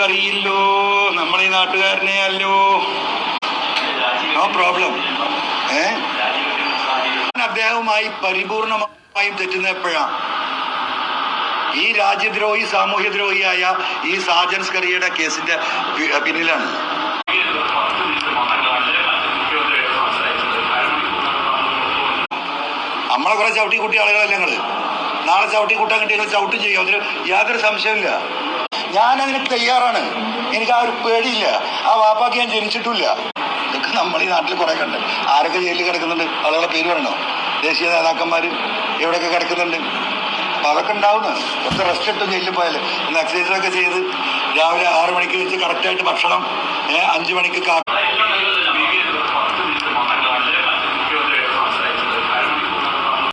നമുക്കറിയില്ലോ, നമ്മളീ നാട്ടുകാരനെ അല്ലോ. No problem. അദ്ദേഹവുമായി പരിപൂർണമായും തെറ്റുന്ന എപ്പോഴാണ്? ഈ രാജ്യദ്രോഹി സാമൂഹ്യദ്രോഹിയായ ഈ സാജൻ സ്കറിയയുടെ കേസിന്റെ പിന്നിലാണ്. നമ്മളെ കുറെ ചവിട്ടി കൂട്ടിയ ആളുകളല്ല ഞങ്ങള്. നാളെ ചവിട്ടി കൂട്ടാൻ കിട്ടിയ ചവിട്ടും ചെയ്യും, അതിന് യാതൊരു സംശയമില്ല. ഞാനതിന് തയ്യാറാണ്. എനിക്ക് ആ ഒരു പേടിയില്ല. ആ വാപ്പാക്ക് ഞാൻ ജനിച്ചിട്ടില്ല. ഇതൊക്കെ നമ്മൾ ഈ നാട്ടിൽ കുറെ കണ്ട്. ആരൊക്കെ ജയിലിൽ കിടക്കുന്നുണ്ട്? ആളുകളെ പേര് പറയണോ? ദേശീയ നേതാക്കന്മാർ എവിടെയൊക്കെ കിടക്കുന്നുണ്ട്. അപ്പൊ അതൊക്കെ ഉണ്ടാവുന്നു. കുറച്ച് റെസ്റ്റ് ഇട്ട് ജയിലിൽ പോയാൽ ഒന്ന് എക്സസൈസൊക്കെ ചെയ്ത് രാവിലെ 6 മണിക്ക് വെച്ച് കറക്റ്റായിട്ട് ഭക്ഷണം, 5 മണിക്ക് കാപ്പി